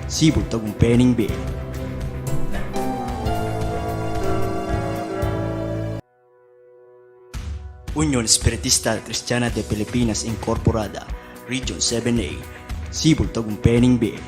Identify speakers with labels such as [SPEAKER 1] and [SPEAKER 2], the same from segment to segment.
[SPEAKER 1] Cebu Tagumpaning Bay. Unión Espiritista Cristiana de Pilipinas Incorporada, Region 7A, Cebu Tagumpaning Bay.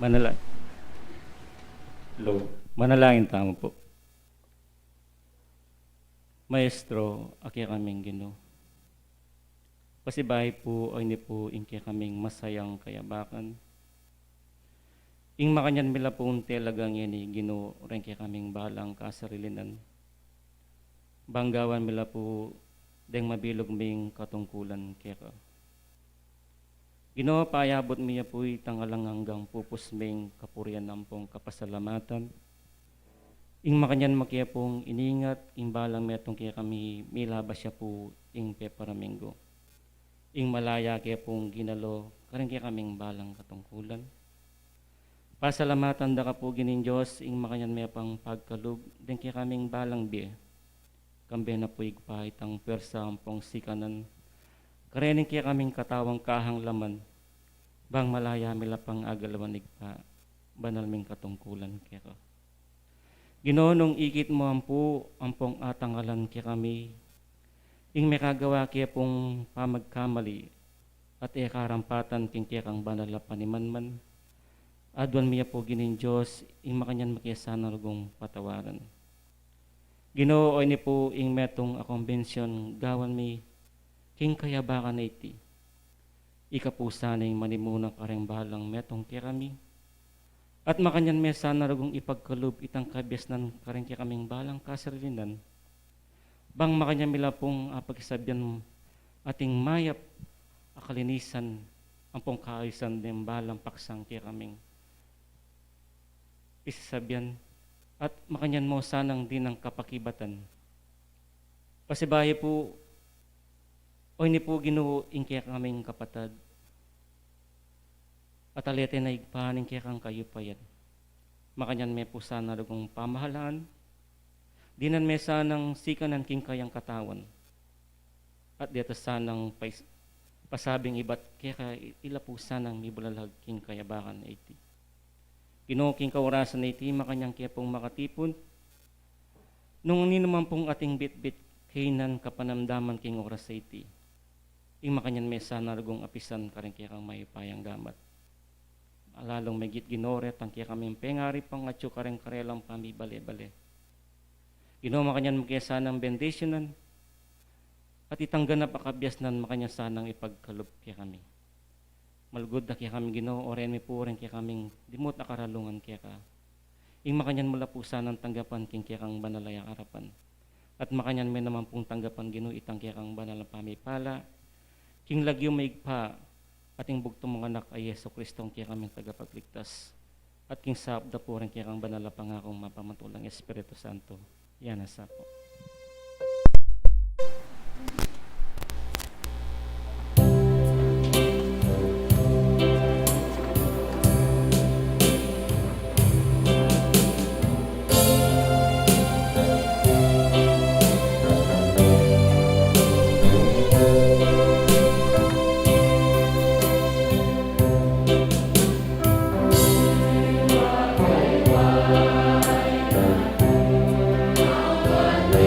[SPEAKER 2] Manala Hello. Manalangin tamo po. Maestro, aki kaming Ginoo. Pasibahay po ay ni po ingke kaming masayang kayabakan. Ing makanyan mila po talagang yan Ginoo rin kaya kaming balang kasarilinan. Banggawan mila po deng mabilog ming katungkulan kaya ka. Ginoo paayabot miya po tangalang hanggang pupus ming kapurian nampong kapasalamatan. Ing makanyan makiya pong iningat, ing balang metong kaya kami milabas siya po ing peparaminggo. Ing malaya kaya pong ginalo, karing kaya kaming balang katungkulan. Pasalamatan da ka po ginin Diyos, ing makanyan may pang pagkalug, din kaya kaming balang biye. Kambi na po igpahit ang pwersa ang pong sikanan. Karening kaya kaming katawang kahang laman, bang malaya mila pang agalawanig pa, banal ming katungkulan kaya ka. Ginoo nung ikit mo ampong atangalan kaya kami, ing may kagawa kaya pong pamagkamali, at ikarampatan king kaya kang banal na panimanman, adwan miya po ginin Diyos, ing makanyan makiyasana lugong patawaran. Ginoo ay ni po ing metong akombensyon, gawan mi, king kayabakan na iti. Ikapusanay manimunang kareng balang metong kaya kami. At makanyan may sana ragong ipagkalub itang kabiasnan kareng kaya kaming balang kasarilinan. Bang makanyan mila pong pagkasabyan ating mayap akalinisan ang pong kaayusan ng balang paksang kaya kaming isasabyan. At makanyan mo sanang din ang kapakibatan. Pasibahe po, o ni po Ginoo ing kaya kaming kapatad. At alete na igpahanin kaya kang kayupayan. makanyan may po sana rugong pamahalaan, dinan may sanang sikanan king kayang katawan, at dito sanang pasabing iba't kaya ila po sanang mibulalag king kayabakan iti. Ginoo king kaurasan iti makanyang kaya pong makatipon, nung ninuman pong ating bitbit kainan kapanamdaman king oras iti. Ing makanyan may sana rugong apisan karing kaya kang may payang damat. Alalong may ginore tang kaya kaming pengari pang atyo kareng karelang pamibale-bale. Ginoo makanyan mo kaya sanang bendisyonan at itanggan na pakabyas nan makanya sanang ipagkalup kaya kami. Malugod na kaya kami Ginoo, oren mi po rin kaya kaming dimot na karalungan kaya ka. Ing makanyan mula po sanang tanggapan king kaya kang banalaya harapan. At makanyan may naman pong tanggapan Ginoo itang kaya kang banalang pamipala. King lagyo maigpa ating bugtong mga anak ay Yeso Kristong kaya kaming tagapagligtas. At king saabda po rin kaya kang banala pangakong mapamatulang Espiritu Santo. Yan asa po.
[SPEAKER 3] Amen.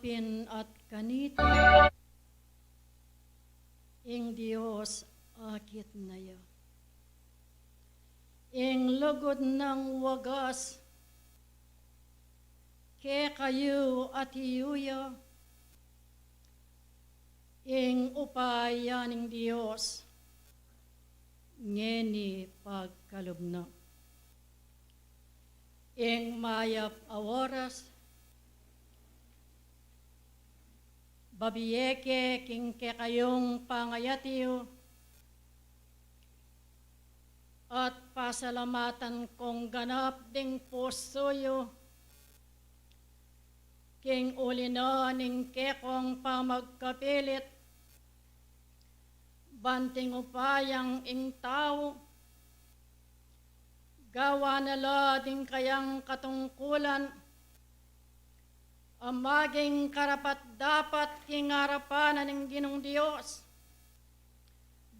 [SPEAKER 3] apin at kanito, ing Diyos akit na ya. Ing lugod ng wagas, ke kayo at iyuya, ing upaya ng Diyos, ngeni pagkalubna. Ing mayap awaras, babiyeke king ke kayong pangayatiyo, at pasalamatan kong ganap ding pusoyo, king ulina ning kekong pamagkapilit, banting upayang ing tao, gawa nala ding kayang katungkulan, ang maging karapat dapat kingarapanan ng Ginong Diyos,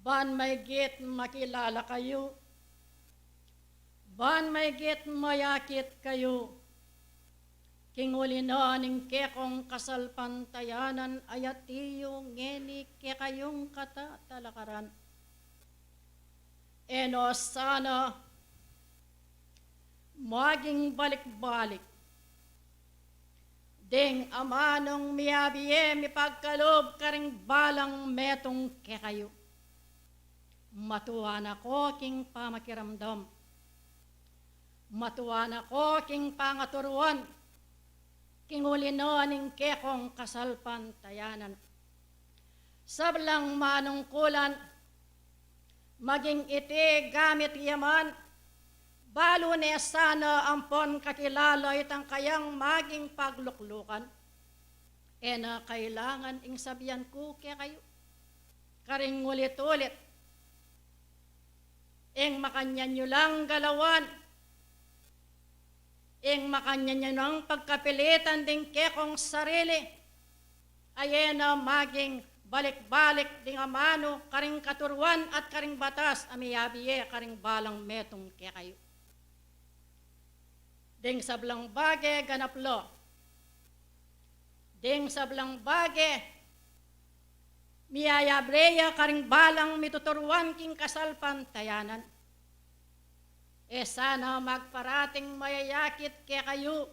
[SPEAKER 3] ban may git makilala kayo, ban may git mayakit kayo, kingulina ning kekong kasalpantayanan ayatiyo ngeni ke kayong katatalakaran. Eno sana maging balik-balik ding amanong miyabiye mipagkalob karing balang metong ke kayo. Matuwan ako king pamakiramdam, matuwan ako king pangaturuan, kingulino ning kekong kasalpantayanan. Sablang manungkulan, maging iti gamit yaman, balo ne sana ampon kakilala itang kayang maging pagluklukan. E na kailangan ing sabihan ko kaya kayo, karing ulit-ulit, ing makanyan nyo lang galawan, ing makanya niya ng pagkapilitan ding kekong sarili, ayena maging balik-balik ding amano, karing katuruan at karing batas, amiyabiye karing balang metong ke kayo. Ding sablang bage ganaplo, ding sablang bage, miyayabreya karing balang mituturuan king kasalpantayanan. E sana magparating mayayakit ke kayo,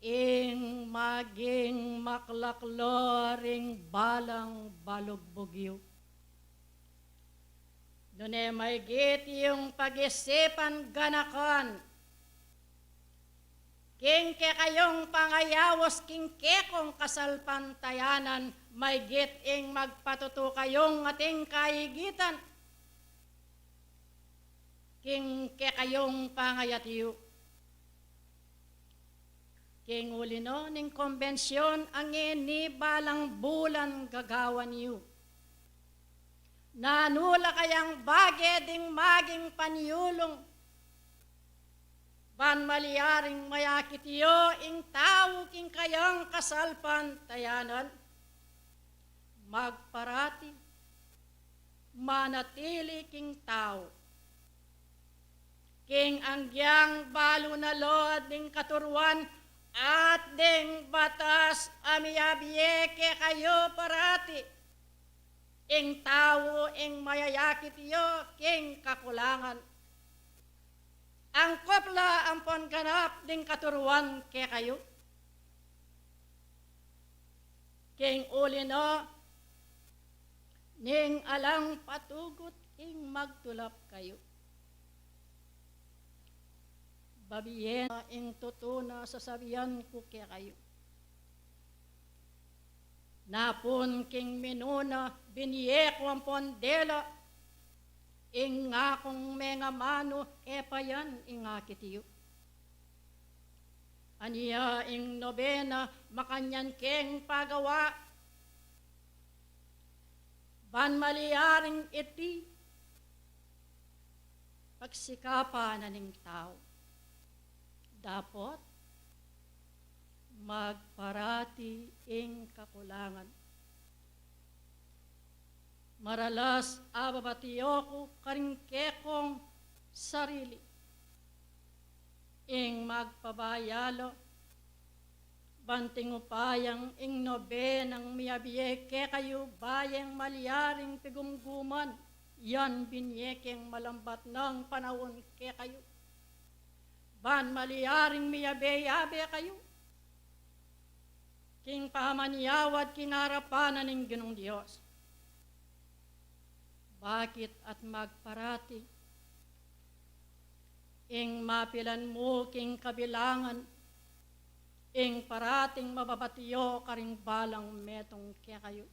[SPEAKER 3] ing maging maklakloring balang balugbugyo. Nune may git yung pag-isipan ganakan, king ke kayong pangayawos king kekong kasalpantayanan, may git ing magpatuto kayong ating kaigitan, king ke kayong pangayatiyo. King ulino ning konbensyon ang ni balang bulan gagawan niyo. Nanula kayang bage ding maging panyulong, ban maliaring mayakitiyo ing tao king kayang kasalpantayanan, magparati, manatili king tao, king angyang balo na load ding katuruan at ding batas amiyabiye ke kayo parati, ing tao ing mayayakit iyo king kakulangan. Ang kopla ampon ganap ding katuruan ke kayo, king ulino ning alang patugot king magtulap kayo. Babiyen ing tutuna sasabihan ko kaya kayo. Napon king minuna biniye ko ang pondela, ing akong mga mano epayan ing akitiyo. Aniya ing nobena makanyan king pagawa, ban maliaring iti pagsikapan na ning tao. Dapat magparati ing kakulangan. Maralas ababatiyo ko karing kekong sarili, ing magpabayalo, banting upayang ing nobe ng miyabiyeke kayo bayang malyaring pigumguman, yan binyekeng malambat ng panahon ke kayo. Ban malyaring miyabe-yabe kayo, king pahamanyawad king harapanan ng Ginong Diyos. Bakit at magparati, ing mapilan mo king kabilangan, ing parating mababatiyo karing balang metong kaya kayo.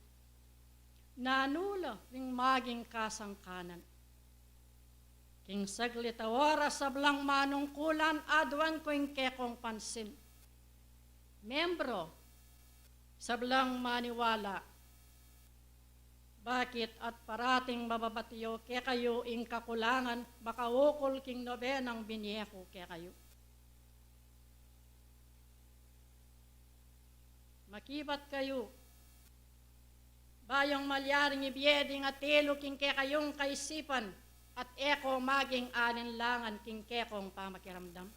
[SPEAKER 3] Nanula ring maging kasangkanan. King saglit oras sa blang manungkulan adwan ko ing kekong pansin. Membro sa blang maniwala. Bakit at parating mababatiyo kaya kayo ing kakulangan makaukol king nobe ng binyeko kaya kayo. Makibat kayo, bayang malyaring ibiyeding at telo king kayong kaisipan at eko maging alinlangan king kekong pamakiramdam.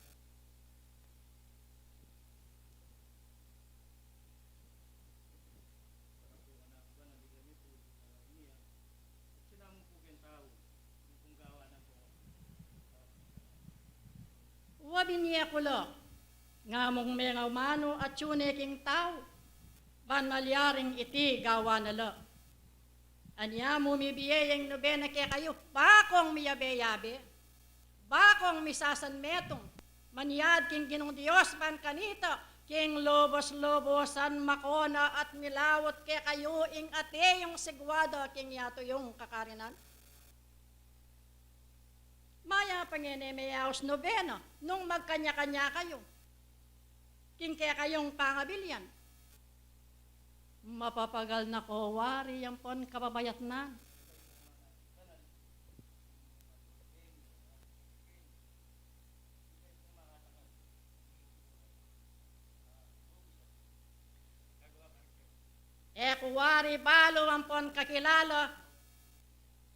[SPEAKER 3] Wabin niya kulo, ngamong mga umano at tune king tao, ban malyaring iti gawa nala. Anya mo mibiyayang nobena kaya kayo, bakong miyabe-yabe, bakong misasan metong, manyad king Ginong Diyos ban kanita, king lobos-lobosan makona at milawot kaya kayo ing ate yung sigwada king yato yung kakarinan. Maya pangenemeyaos nobena, nung magkanya-kanya kayo, king kaya kayong pangabilyan, mapapagal na ko, wari yan pon kababayat na. Wari balo ang pon kakilala,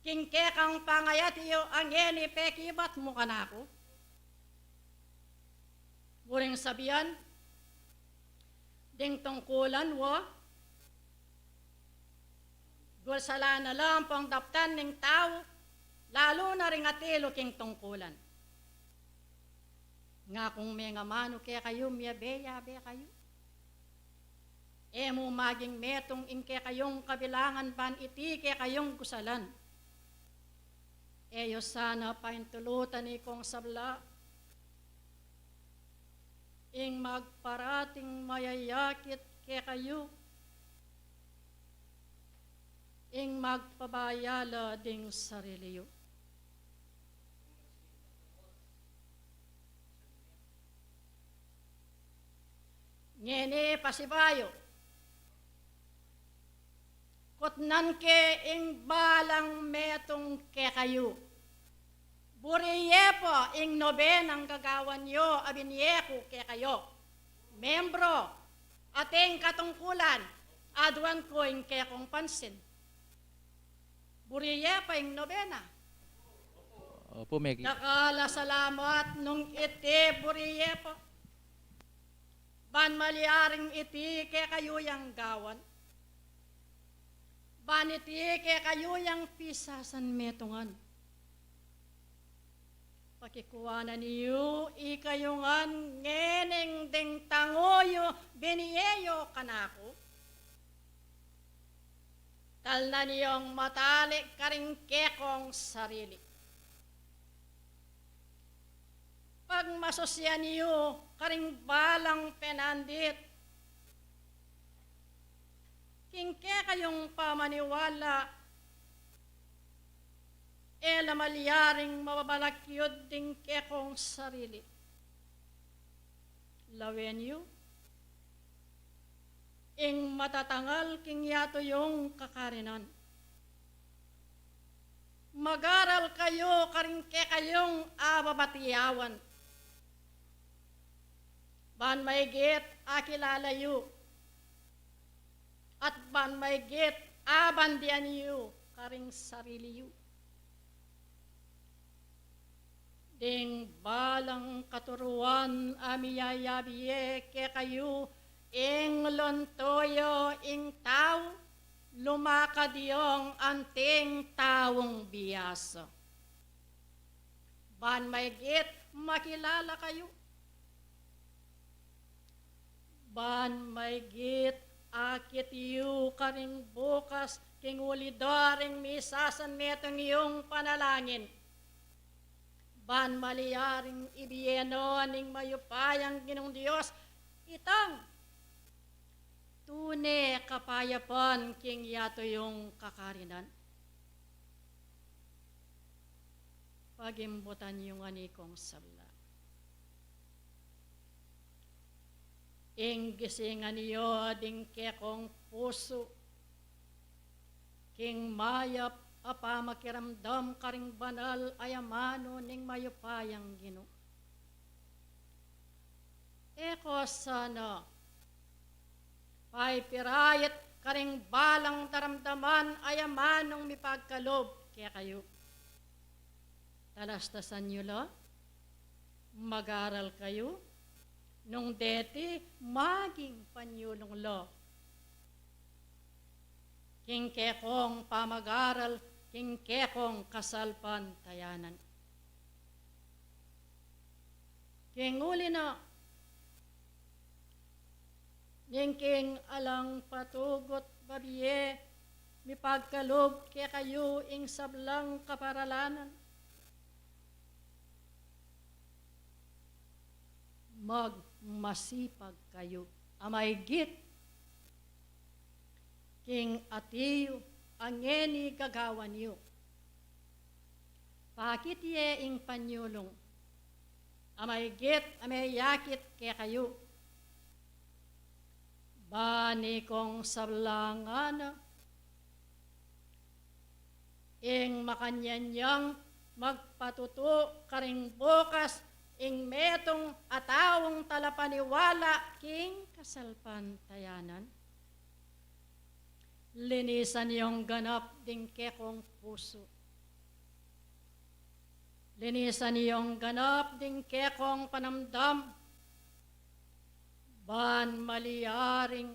[SPEAKER 3] kingkekang pangayat iyo ang yeni pekibat mo ka na ako. Buring sabihan, ding tungkulan wo, gulsala na lang pang daptan ng tao, lalo na ring atilo king tungkulan. Nga kung may nga mano kaya kayo, miyabe-yabe kayo. Mo maging metong inke kayong kabilangan ban iti kaya kayong kusalan. Eyo sana paintulutan ikong sabla, ing magparating mayayakit kaya kayo, ing magpabayala ding sariliyo. Ngene pasibayo, kutnan ke ing balang metong ke kayo. Buriye po ing nobe ng gagawan nyo abinyeku ke kayo. Membro, ating katungkulan, adwan ko ing ke kong pansin. Buriye pa ing nobena.
[SPEAKER 4] Opo, Meg.
[SPEAKER 3] Nakala salamat nung iti buriye po. Ban maliaring iti ke kayo yang gawan. Baniti kaya kayo yung pisasan metongan. Pakikuwanan niyo, ikayungan ngeneng ding tangoyo, biniyeyo kanako. Tal na niyong matalik karing kekong sarili. Pag masosya niyo, karing balang penandit, kingke kayong pamaniwala, lamalyaring mababalakyod ding kekong sarili. Lawen yu, ing matatangal king yato yung kakarinan. Magaral kayo karingke kayong ababatiyawan. Ban maigit akilalayo. At ban may git abandian yu karing sarili yu. Ding balang katuruan amiyayabiye ke kayo ing lontoyo ing tao, lumakad yung anting taong biyaso. Ban maygit, makilala kayo. Ban maygit, akit yu karing bukas, king ulidaring misasan metong iyong panalangin. Ban maliyaring ibiyeno ning mayupayang Ginong Diyos, itang tune kapayapan king yato yung kakarinan. Pagimbutan yung anikong sabla. Ing gisingan niyo ding kekong puso, king mayap apa makiramdam karing banal ayamano ning mayupayang Ginoo. Eko sana pay pirayat karing balang taramdaman ayamanong mipagkalob kaya kayo. Talastasan nyo la, mag-aral kayo, nung deti maging panyulong lo. King kekong pamag-aral, king kekong kasalpan tayanan. King uli na, ning king alang patugot babiye, mipagkalob kaya kayo ing sablang kaparalanan. Magmasipag kayo, amay git, king atiyo, angeni gagawan niyo. Pakit ye ing panyulong, amay git, amay yakit kaya kayo. Bani kong sablangan, ing makanyanyang magpatuto karing bukas, ing metong atawong talapaniwala king kasalpan tayanan. Linisan yung ganap ding kekong puso. Linisan yung ganap ding kekong panamdam. Ban maliyaring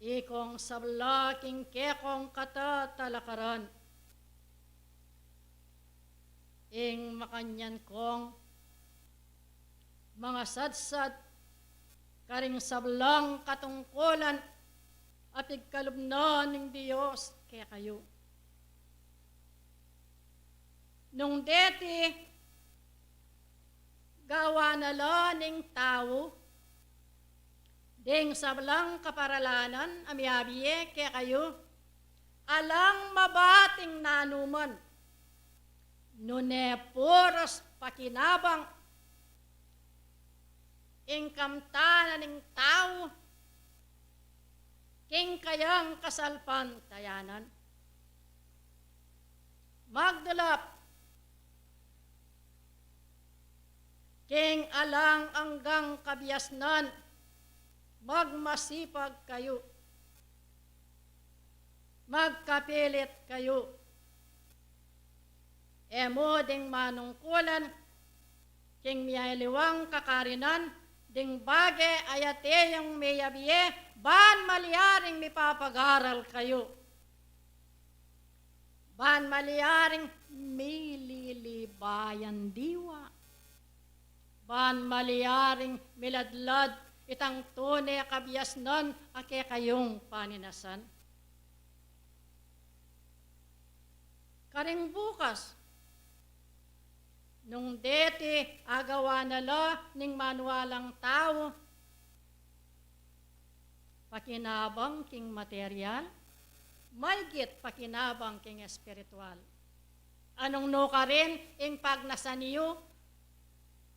[SPEAKER 3] ikong sabla king kekong katatalakaran. Ing makanyan kong mga sadsad karing sablang katungkulan at igkalubnan ng Diyos kaya kayo. Nung deti gawa na la ning tao ding sablang kaparalanan amiabiye kaya kayo alang mabating nanuman. Nune puros pakinabang ing kamtanan ng tao king kayang kasalpan tayanan. Magdalap king alang anggang kabiasnan magmasipag kayo. Magkapilit kayo. Emo ding manungkulan, king miyaliwang kakarinan, ding bage ayate yung miyabiye, ban maliyaring mipapag-aral kayo. Ban maliyaring mililibayan diwa. Ban maliyaring miladlad itang tune kabiasnan ake kayong paninasan. Karing bukas, nung deti agawa na la ning manualang tao, pakinabang king material, maygit pakinabang king espiritual. Anong no ka rin ing pagnasan niyo,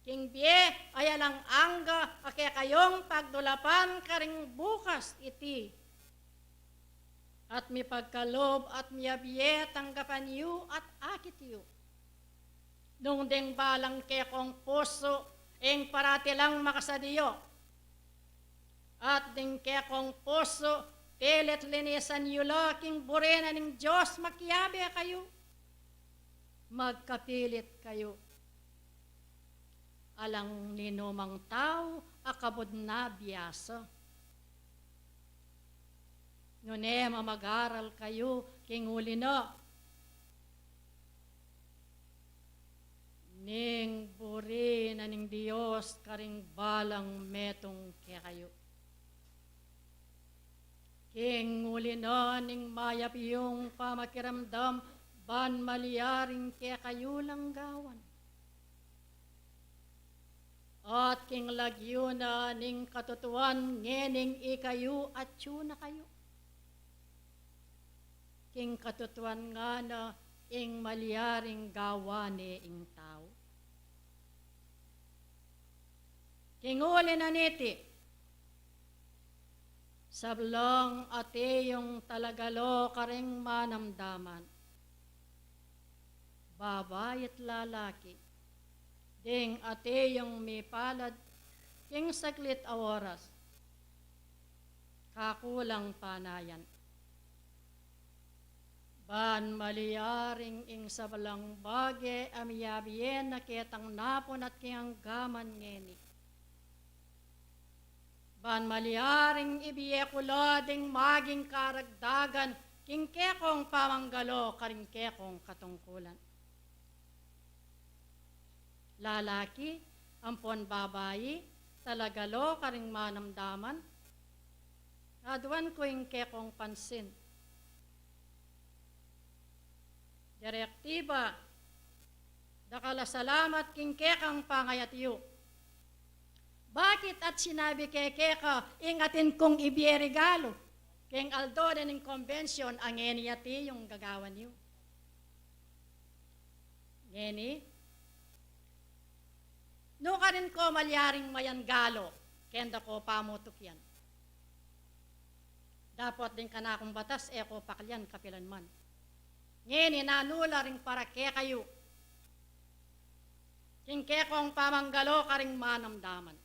[SPEAKER 3] king biye ayalang angga ake kayong pagdulapan karing bukas iti. At mi pagkalob at miyabiye tanggapan niyo at akit niyo. Nung ding balang kekong puso, ing parati lang makasadiyo. At ding kekong puso, pilit linisan yula, king burena ng Diyos, makiyabe kayo. Magkapilit kayo. Alang ninumang tao, akabod na biyasa. Ngunema mag-aral kayo, kinguli na. Ning buri na ning Diyos karing balang metong kaya kayo. Kinguli na ning mayap yung pamakiramdam, ban maliyaring kaya kayo langgawan. At king lagyo na ning katutuan, ngening ikayo at na kayo. King katutuan nga na ing maliyaring gawane ing tao. Kinguli na niti, sablong ate yung talagalo karing manamdaman. Babae at lalaki, ding ate yung may palad, king saglit a oras, kakulang panayan. Ban maliyaring ing sabalang bage amiyabien na ketang napon at kiyanggaman ngeni. Ban maliyaring ibiyekula ding maging karagdagan king kekong pamanggalo karing kekong katungkulan. Lalaki, ampon babayi, talagalo karing manamdaman. Aduan ko ing kekong pansin. Direktiba, dakala salamat king kekang pangayatiyo. Bakit at sinabi kay keka, ingatin kong ibierigalo, king aldo na ng konbensyon ang eniyati yung gagawan niyo. Ngeni, no ka rin ko malyaring mayan galo, kenda ko pamutok yan. Dapat din ka na akong batas, eko pakalyan kapilan man. Ngeni, nanula ring para kaya kayo. King kekong pamanggalo karing manamdaman.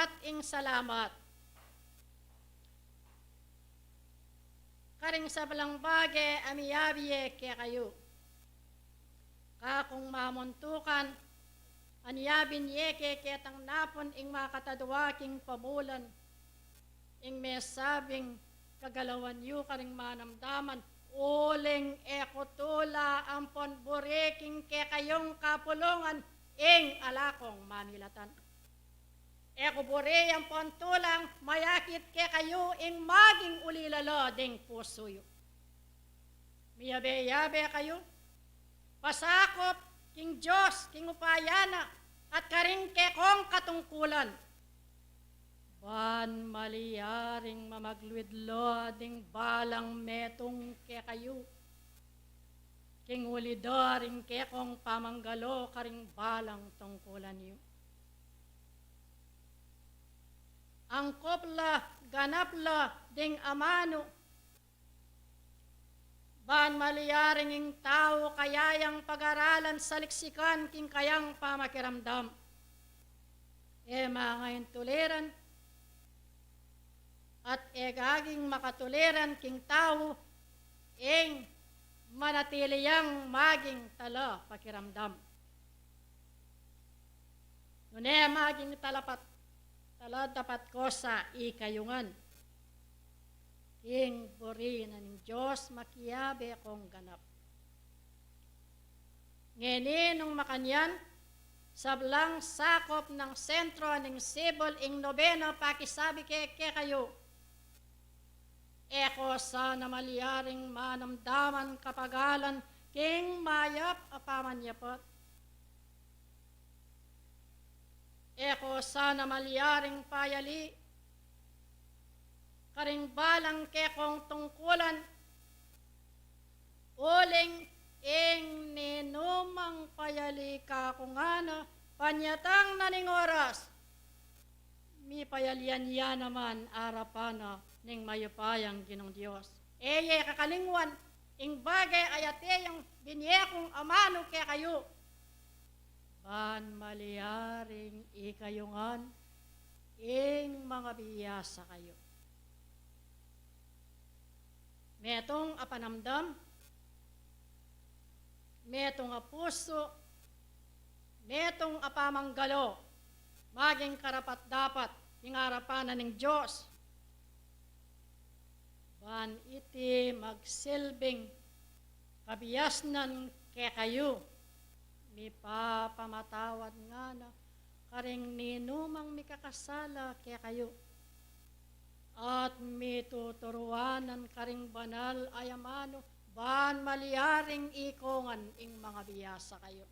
[SPEAKER 3] at ing salamat. Karing sa balang bagay amiyabiye kaya kayo. Kakong mamuntukan, anyabin yeke ketang napon ing makatadwaking pamulan, ing mesabing kagalawan yu karing manamdaman, uling ekotula ampon bureking ke kayong kapulungan, ing alakong mamilatan. Eko bure ampon tulang, mayakit ke kayo, ing maging ulilalo ding puso yu. Miyabe-yabe kayo, pasakop king Diyos, king upayana, at karing kekong katungkulan. Ban maliyaring mamagluidlo ding balang metong ke kayo. King ulidaring kekong pamanggalo karing balang tungkulan yu. Angkopla, ganapla, ding amano, ban maliyaring ing tao kayayang pag-aralan sa liksikan king kayang pamakiramdam. Mga intuliran at egaging makatuliran king tao ing manatiliyang maging tala pakiramdam. Nune maging tala dapat ko sa ikayungan. King buri na ng Diyos makiyabe kong ganap. Ngeni nung makanyan, sablang sakop ng sentro ng Sibol ing nobeno pakisabi ke kayo. Eko sa namaliyaring manamdaman kapagalan king mayap apamanyapot. Eko sa namalyaring payali, karing balang kekong tungkulan, uling ing ninumang payali ka kung ano, panyatang naning oras, mi payalian ya naman arapana ning mayupayang ginong Diyos. Eye kakalingwan, ing bagay ayate yung binyekong amano ke kayo, ban maliyaring ikayungan, ing mga biyasa kayo. Metong apanamdam, metong apuso, metong apamanggalo, maging karapat-dapat, ing harapanan ng Diyos. Ban iti magsilbing kabiyasnan ke kayo, mi papamatawad nga na karing ninumang mikakasala kaya kayo at mituturuanan karing banal ayamano ban maliyaring ikongan ing mga biyasa kayo.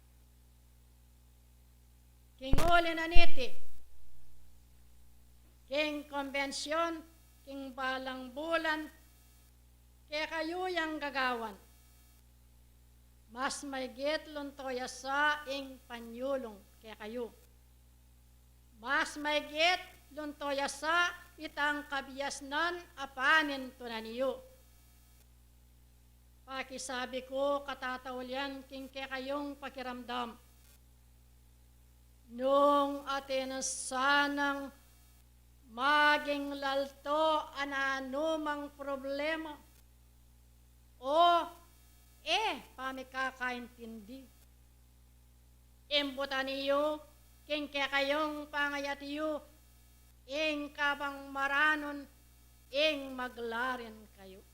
[SPEAKER 3] King uli na niti, king konbensyon, king balang bulan, kaya kayo yang gagawan. Mas may gitlon toya sa ing panyulong kaya kayo. Mas may gitlon toya sa itang kabiyasnan apanin to na niyo. Pakisabi ko katatawalyan king kaya kayong pakiramdam. Nung atin sanang maging lalto ananumang problema o pamikakaintindi. Imbutan niyo, king kayong pangayat niyo, ing kabang maranon, ing maglarin kayo.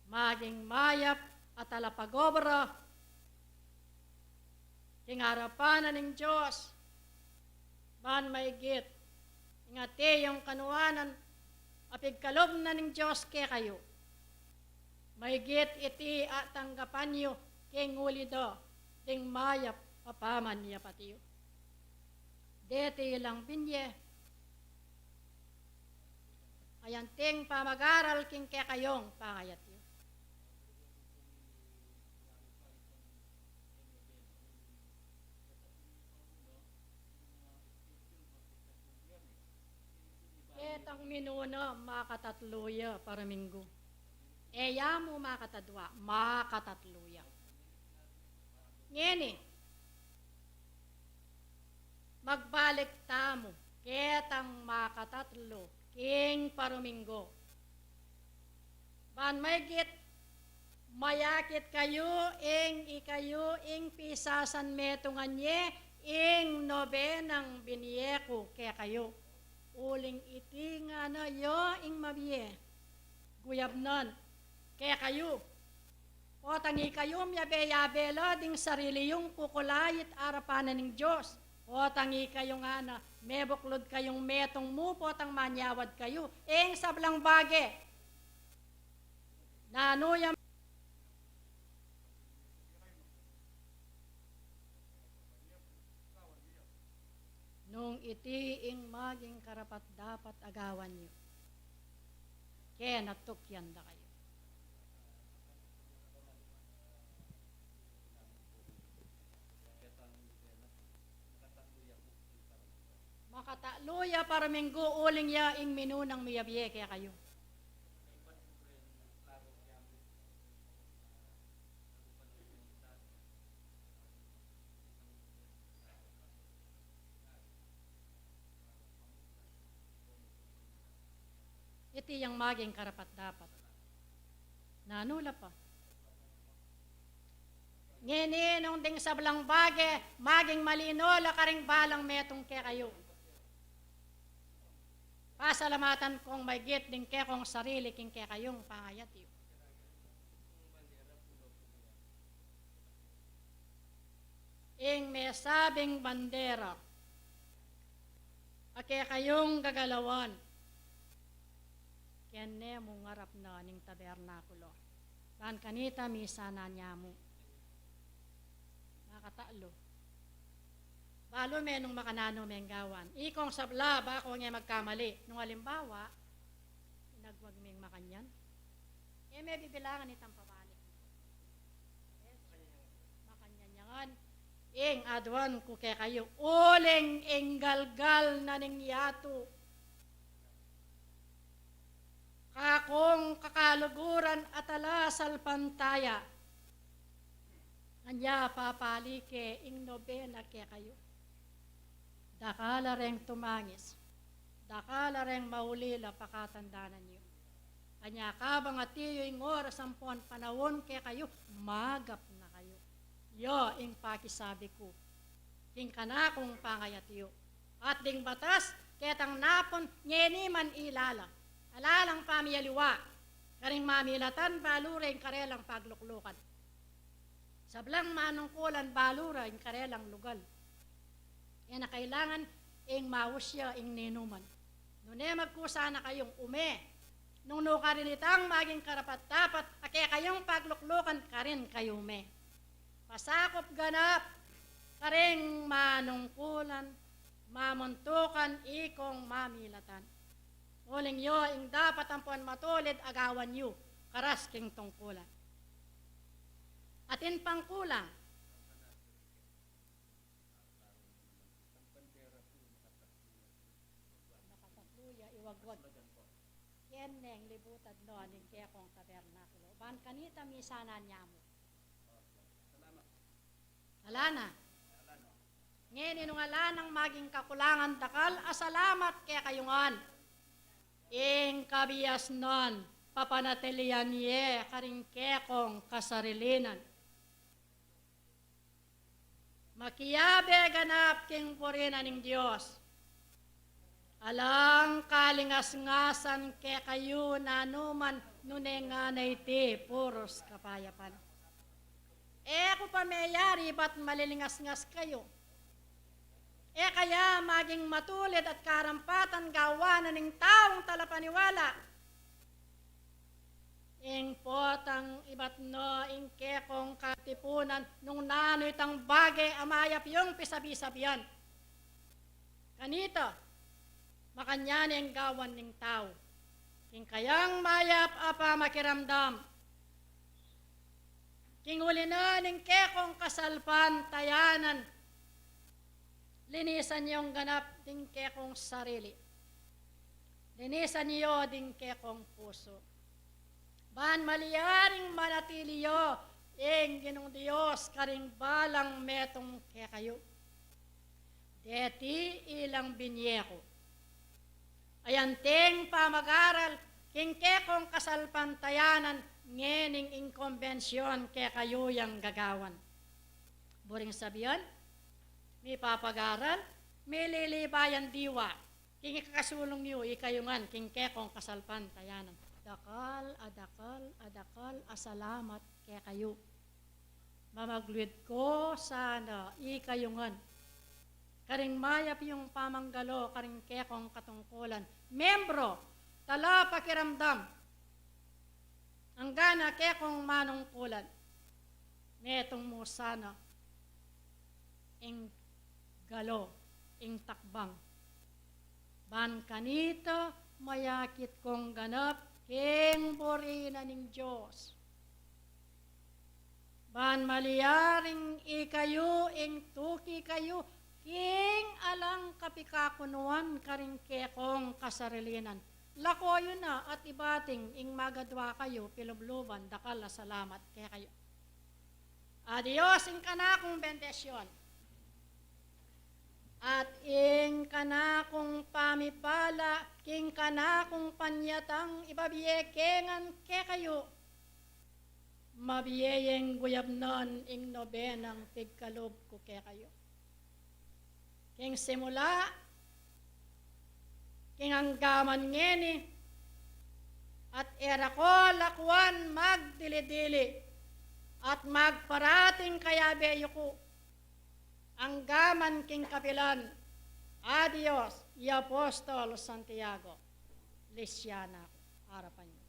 [SPEAKER 3] Maging mayap at alapagobra, king harapanan ng Diyos, ban maigit, ingati yung kanuanan, apigkalob na ng Diyos ke kayo. Maigit iti at tanggapan nyo king ulido, ding mayap papaman niya patiyo. Deti lang binye, ayan ting pamagaral king ke kayong pangayat yo. Ketang minuno makatatluya para minggu. Eya mo makatadwa, makatatluya. Ngeni, balik tamo, ketang makatatlo, king paruminggo. Ban may git, mayakit kayo, ikayo, pisasan metungan nye, nobenang biniyeko kaya kayo. Uling iti nga na yo, mabiye. Guyab nun, kaya kayo. O tangi kayo, yabe-yabela, ding sarili yung kukulayit arapanan ng Diyos. O tangi kayo nga na, mebuklod kayong metong mo, potang manyawad kayo. Sablang bage. Nanuyam. Nung itiing maging karapat dapat agawan niyo. Kaya natukyan da kayo. Makataluya para minggo uling ya ing minunang miyabye kaya kayo. Iti yang maging karapat dapat. Nanula pa. Ngini nung ding sablang bage, maging malino, lakaring balang metong kaya kayo. Pasalamatan kong may git ding kaya kong sarili king kaya kayong pangayat yun. May sabing bandera, kaya kayong gagalawan, kene mo ngarap na ning tabernakulo. Ban kanita misa na niya mo. Makatalo. Balo menong makanano menggawan. Ikong sabla ba ako nga magkamali. Nung halimbawa, nagwag meng makanyan. May bibilangan itang pabalik. Makanyan yan. Adwan ko kaya kayo. Uling galgal na ning yato. Kakong kakaluguran at alasal pantaya. Anya papalike nobena kaya kayo. Dakala reng tumangis. Dakala reng maulila pakatandanan niyo. Anya kabang atiyo oras sampon panahon kaya kayo, magap na kayo. Yo pakisabi ko. King kanakong pangayatiyo. At ding batas, ketang napon, ngeni man ilala. Alalang pamiyaliwa, karing mamilatan, balureng karelang pagluklukan. Sablang manungkulan, balureng karelang lugal. Na kailangan, mausya, ninuman. Nune magkusa na kayong ume. Nung nukarinitang maging karapat-dapat, kaya kayong pagluklukan, karin kayo ume. Pasakop ganap, karing manungkulan, mamuntukan, ikong mamilatan. Uling yo, dapat ang puan matulid, agawan yu, karas king tungkulan. Atin pangkulang, nakatatluya, iwagwag. Yan neng libutad no, ning kaya kong tabernakulo. Ban kanita misanan niya mo. Alana. Ngayon, nung alanang maging kakulangan dakal, asalamat kaya kayungan. Kabias non, papanatilian ye, karing kekong kasarilinan. Makiyabe ganap king purina ning Diyos. Alang kalingas-ngasan ke kayo na numan nunenganay ti puros kapayapan. Kung pamayari ba't malilingas-ngas kayo? Kaya maging matulid at karampatan gawanan ng taong talapaniwala. Potang ibat no, kekong katipunan, nung nanoy tang bagay amayap yung pisabi-sabihan. Kanito, makanyan ang gawan ng tao. Kayang mayap apa makiramdam. Uli na ng kekong kasalpan, tayanan, linisan niyong ganap ding kekong sarili. Linisan niyo ding kekong puso. Ban maliyaring manatiliyo, ginong Diyos, karing balang metong kekayo. eti ilang binyeko. Ayanting pamag-aral, kingkekong kasalpantayanan, ngening inkombensyon ke kayo yang gagawan. Buring sabihan, may papag-aral, may lilibayan diwa, king kakasulong niyo, ikayungan, kingkekong kasalpantayanan. Adakal, adakal, adakal, asalamat ke kayo. Mamagluid ko sana ikayungan. Karing mayap yung pamanggalo, karing kekong katungkulan. Membro, tala pakiramdam. Ang gana kekong manungkulan. Netong mo sana. Ing galo, ing takbang. Ban kanito, mayakit kong ganap, king borina ning Diyos. Ban maliyaring ikayo, ing tuki kayo, king alang kapikakunuan karing kekong kasarilinan. Lakoyo na at ibating ing magadwa kayo, pilubluban, dakal na salamat kaya kayo. Adios ing kanakong bendesyon. At ing kanakong pamipala, king kanakong panyatang ibabiyekengan kaya kayo. Mabiyeyeng guyabnon ing nobenang tigkalob ko kaya kayo. King simula, king anggaman ngeni, at era ko lakwan magdili-dili, at magparating kaya beyo ko, anggaman king kapilan, adios, y Apostol Santiago, Lisiana, harapan niyo.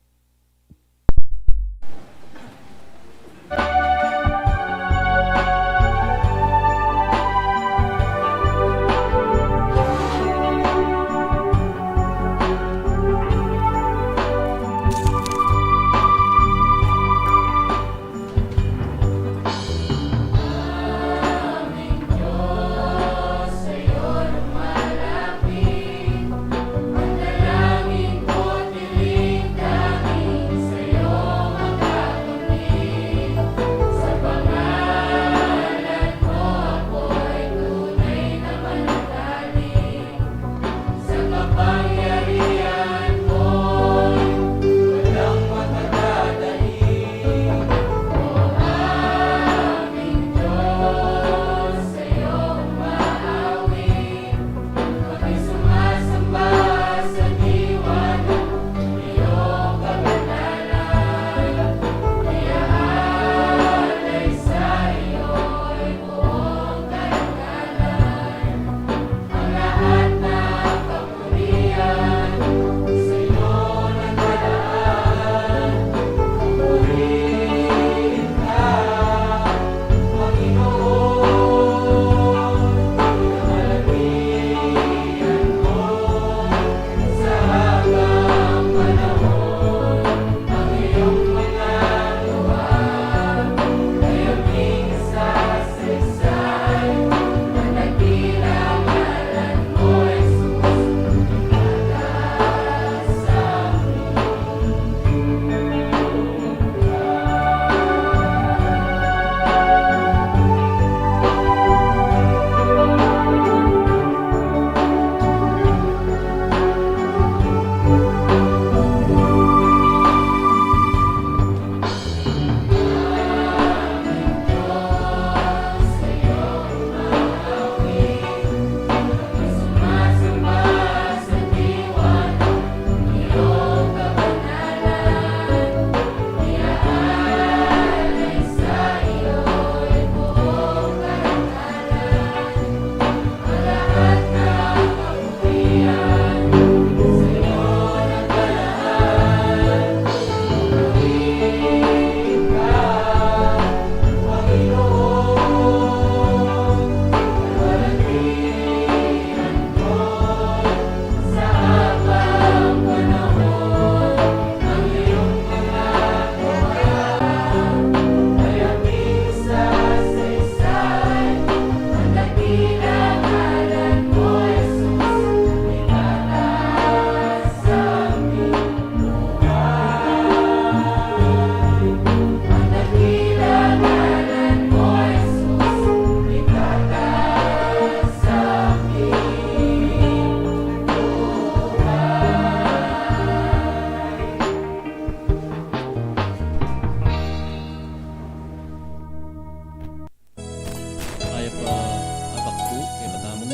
[SPEAKER 5] Sa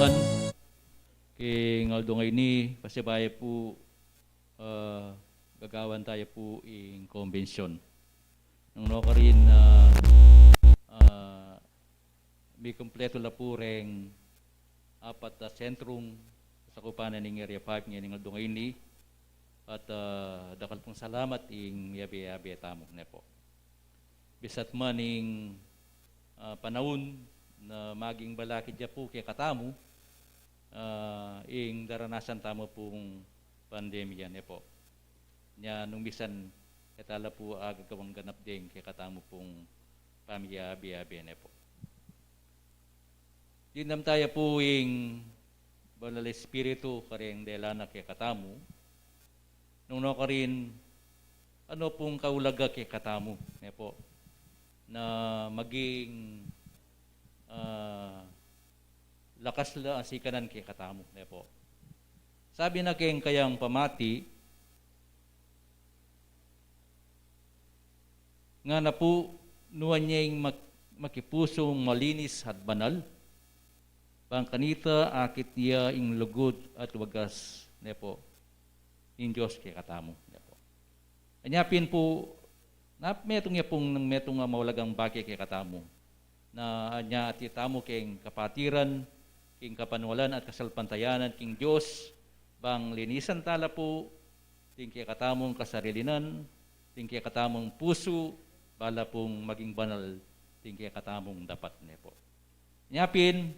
[SPEAKER 4] kalugan. King Aldo ngay ni, pasibaya po, gagawan tayo po in convention. Nung no ka rin, may kompleto la po ring apat na sentrum sa kupanan ng Area 5 ngayon Aldo ngay ni. At dakal pong salamat ing yabi-yabi tamo na po. Bisat maning panahon na maging balakid ya po kay katamu, ing daranasan tamo pong pandemya ne po. Nya nung bisan katala po agagawang ganap din kay katamu pong pamilya abi-abi ne po. Dinam tayo po ing banal espiritu kareng delana kay katamu. Nung no ka rin, ano pong kaulaga kay katamu ne po na maging lakas la ang sikanan kay katamu ne po. Sabi na kayong kayang pamati nga na po nuwan niyang makipusong malinis at banal bang kanita akit niya ing lugod at wagas ne po in Diyos kay katamu ne po. Anyapin po metong niya pong metong maulagang bagay kay katamu na anya at itamo king kapatiran, king kapanwalan at kasalpantayanan king Diyos bang linisan tala po ting kay katamong kasarilinan, ting kay katamong puso bala pong maging banal ting kay katamong dapat ne po. Nyapin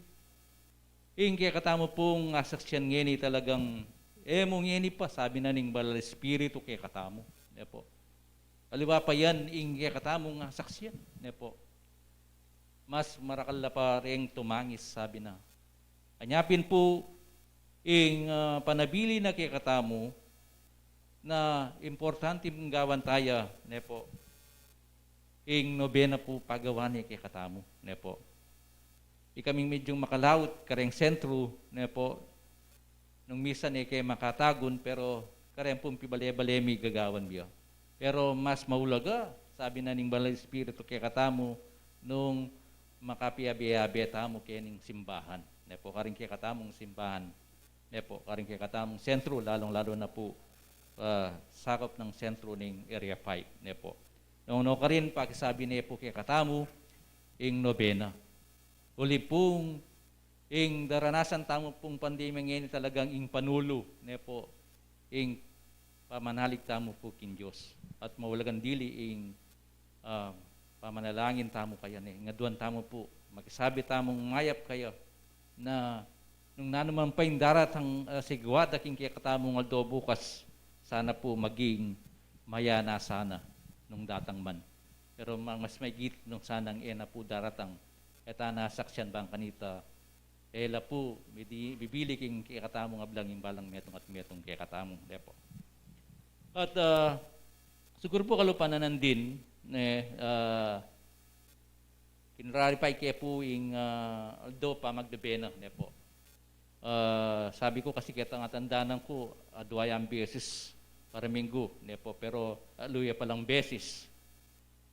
[SPEAKER 4] ing kay katamo pong asaksyan ngeni talagang mong ngeni pa sabi na ning banal espiritu kay katamo ne po. Kaliwa pa yan ing kay katamong asaksyan ne po. Mas marakal na pa rin tumangis, sabi na. Anyapin po, ing panabili na kay katamu, na importante mong gawan tayo, ne po, ing nobena po pagawa ni kay katamu, ne po. Ikaming medyong makalawit, kareng sentro, ne po, nung misa ni kay makatagon, pero kareng pong pibale-balemi gagawan biyo. Pero mas maulaga, sabi na ning Banal Espiritu kay katamu, nung makapiabi-abi tamo kening simbahan. Ne po karing kay katamong simbahan. Ne po karing kay katamong sentro lalong-lalo na po sakop ng sentro ning Area 5 ne po. Nung no karin pakisabi ne po kay katamu ing nobena. Uli pong ing daranasan tamo pong pandemya ngayon talagang ing panulo ne po ing pamanalig tamo po king Dios at mawalagan dili ing pamanalangin tamo kayo ni. Ngaduan tamo po. Magsabi tamong mayap kayo na nung nanuman pa yung daratang sigwada king kaya katamong aldo bukas, sana po maging maya na sana nung datang man. Pero mas may git nung sanang na po daratang eta nasaksyan bang kanita ela po bibili king kaya katamong ablang yung balang metong at metong kaya katamong depo. At siguro po kalupanan din ne kinrarify kaya po yung aldo pa magdebena ne po. Sabi ko kasi kita nga tandanan ko duwayang beses para minggo ne po pero luya palang beses.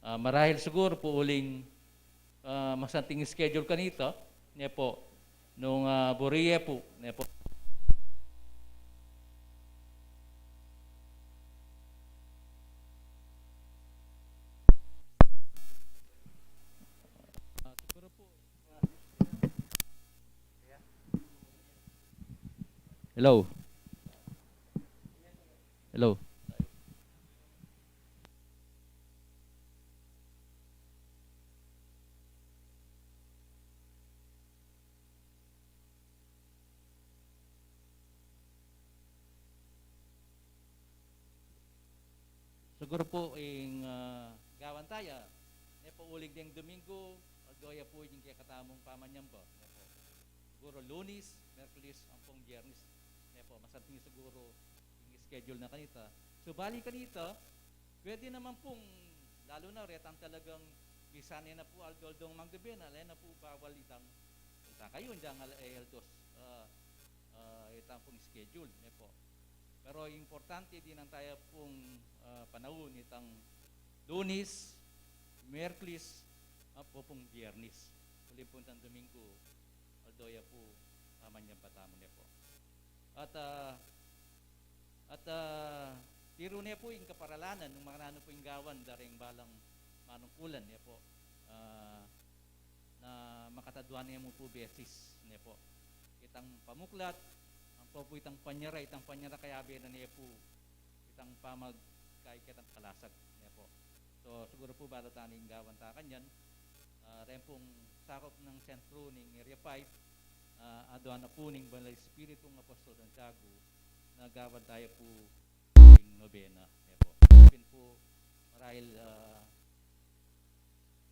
[SPEAKER 4] Marahil siguro po uling masanting schedule kanito ne po nung Borea po ne po. Hello. Hello. Siguro po ing gawan tayo. Ne po ulig ding Domingo, aldoya po yung kaya katamong pamanyamba. Ne po. Siguro Lunes, Merkulis, ang pong Biyernes. Ne po, masanting siguro yung schedule na kanita. So bali kanita, pwede naman pong, lalo na retang talagang bisanay na po aldoldong manggabi na, na po bawal itang kayo, dyan eldos, itang pong schedule. Ne po. Pero importante din ang tayo pong panahon itang Lunes, Merkulis, po pong Biyernes. Ulit po itang Domingo, aldoya po Manyang Batamon niya po. At tiro niya po yung kaparalanan ng mga nano po yung gawan daring balang manungkulan niya po na makatadwan niya mo po besis niya po. Itang pamuklat, ang po itang panyara kaya na niya po itang pamag kay kitang kalasag niya po. So siguro po bala taning gawan ta kanyan. Ren pong sakop ng sentro ng Area 5, adwan na po ng Banal Espiritu ng Apostol Santiago, nagawan tayo po ng nobena. Niya po. Pin po marahil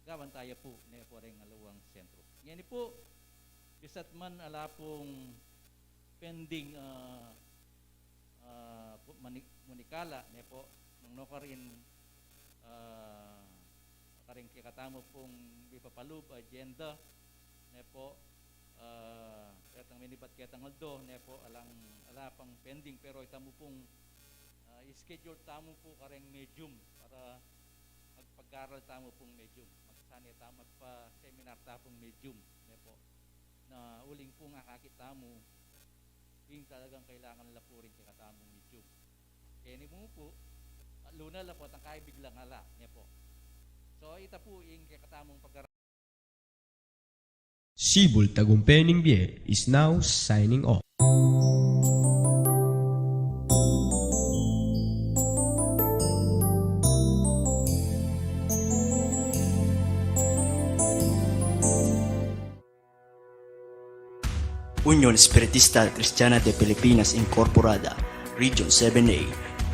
[SPEAKER 4] gawan tayo po niya po rin alawang sentro. Yan po, bisat man ala pong pending munikala niya po, nung nokarin karing kikatamo pong ipapalub agenda ne po etang minibat ketang aldo ne po ala pang pending pero itamo pong schedule tamo po karing medium para magpag-aral tamo pong medium magsani tamo magpa seminar ta pong medium ne po na uling pong akakita mo yung talagang kailangan lapurin kikatamong medium kaya ni mo po luna la po tang kay biglang ala ne po. So ita po yung kakatamong pag-aral.
[SPEAKER 5] Sibol Tagumpay Bie is now signing off.
[SPEAKER 1] Unión Espiritista Cristiana de Pilipinas Incorporada, Region 7A,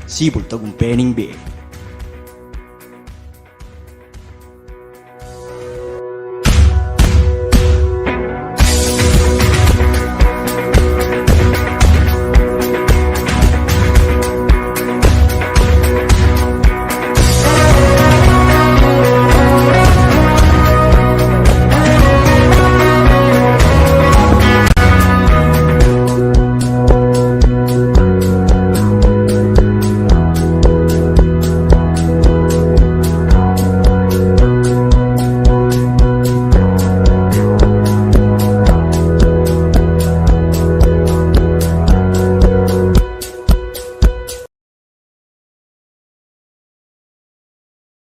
[SPEAKER 1] Sibol Tagumpay Bie.